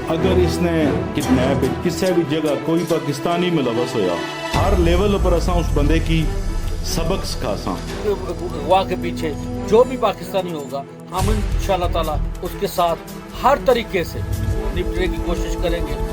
अगर इसने किडनैप किसी भी जगह कोई पाकिस्तानी मुलवस होया, हर लेवल पर असा उस बंदे की सबक सिखासा। अगवा के पीछे जो भी पाकिस्तानी होगा, हम इंशाअल्लाह ताला उसके साथ हर तरीके से निपटने की कोशिश करेंगे।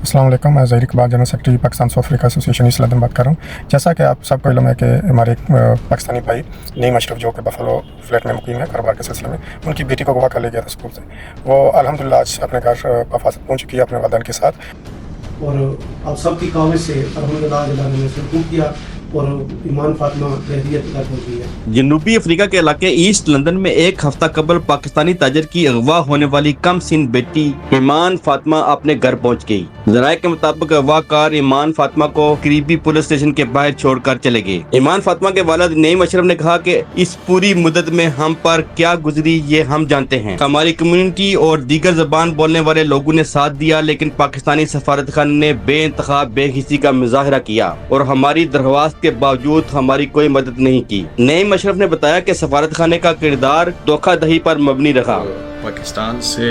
अस्सलाम वालेकुम, मैं Zaheer Iqbal, general secretary Pakistan south Africa association east London बात कर रहा हूँ। जैसा कि आप सबको इल्म है कि हमारे पाकिस्तानी भाई नईम अशरफ जो कि बफलो फ्लैट में मुकीम है कारोबार के सिलसिले में, उनकी बेटी को अगवा कर ले गया था स्कूल से। वो अल्हम्दुलिल्लाह आज अपने घर हिफाजत पहुँच चुकी है अपने वालिदैन के साथ। और आप सबकी काविश से अल्हम्दुलिल्लाह ने उसको किया और ईमान फातिमा खैरियत तक हो गई है। जनूबी अफ्रीका के इलाके ईस्ट लंदन में एक हफ्ता कबल पाकिस्तानी ताजर की अगवा होने वाली कम सिन बेटी ईमान फातिमा अपने घर पहुंच गई। जराये के मुताबिक अगवाकार ईमान फातिमा को करीबी पुलिस स्टेशन के बाहर छोड़कर चले गए। ईमान फातिमा के वालिद नईम अशरफ ने कहा कि इस पूरी मुद्दत में हम पर क्या गुजरी ये हम जानते हैं। हमारी कम्युनिटी और दीगर जबान बोलने वाले लोगों ने साथ दिया, लेकिन पाकिस्तानी सफारत खाने ने बेइंतखाब बेहिसी का मुजाहरा किया और हमारी दरख्वास्त के बावजूद हमारी कोई मदद नहीं की। नईम अशरफ ने बताया कि सफारत खाने का किरदार धोखाधड़ी पर मबनी रहा। पाकिस्तान से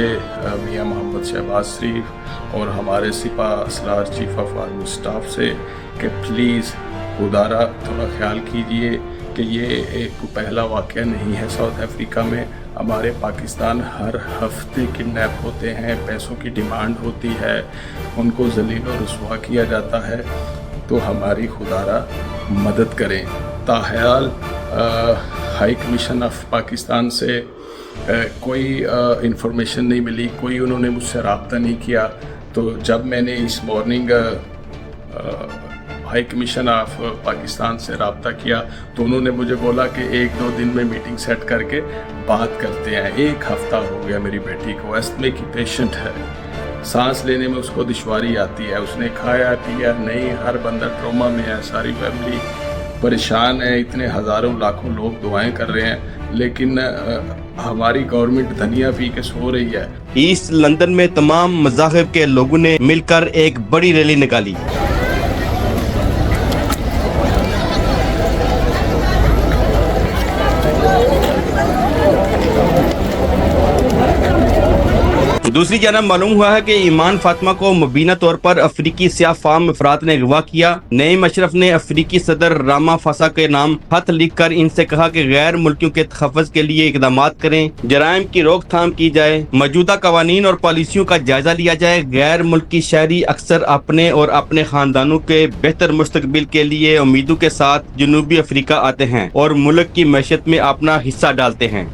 मियां मोहम्मद शहबाज शरीफ और हमारे सिपा Asrar chief of army staff से कि प्लीज़ खुदारा थोड़ा ख्याल कीजिए कि ये एक पहला वाक़या नहीं है साउथ अफ्रीका में। हमारे पाकिस्तान हर हफ्ते किडनैप होते हैं, पैसों की डिमांड होती है, उनको जलील और रुसवा किया जाता है, तो हमारी खुदारा मदद करें। ताहाल हाई कमीशन ऑफ पाकिस्तान से कोई इंफॉर्मेशन नहीं मिली, कोई उन्होंने मुझसे रब्ता नहीं किया। तो जब मैंने इस morning high commission of Pakistan से रब्ता किया तो उन्होंने मुझे बोला कि 1-2 दिन में मीटिंग सेट करके बात करते हैं। 1 हफ्ता हो गया मेरी बेटी को, अस्थमे की पेशेंट है, सांस लेने में उसको दुश्वारी आती है, उसने खाया पिया नहीं, हर बंदा ट्रोमा में है, सारी फैमिली परेशान है, इतने हज़ारों लाखों लोग दुआएं कर रहे हैं, लेकिन हमारी गवर्नमेंट धनिया पी के सो रही है। ईस्ट लंदन में तमाम मज़ाहिब के लोगों ने मिलकर एक बड़ी रैली निकाली। दूसरी जानब मालूम हुआ है कि ईमान फातिमा को मुबीना तौर पर अफ्रीकी सियाह फाम अफराद ने अगवा किया। नईम अशरफ ने अफ्रीकी सदर रामाफोसा के नाम खत लिखकर इनसे कहा कि गैर मुल्कियों के तहफ़्फ़ुज़ के लिए इक़दाम करें, जराइम की रोकथाम की जाए, मौजूदा कवानीन और पॉलिसियों का जायजा लिया जाए। गैर मुल्की शहरी अक्सर अपने और अपने खानदानों के बेहतर मुस्तकबिल के लिए उम्मीदों के साथ जनूबी अफ्रीका आते हैं और मुल्क की मैशत में अपना हिस्सा डालते हैं।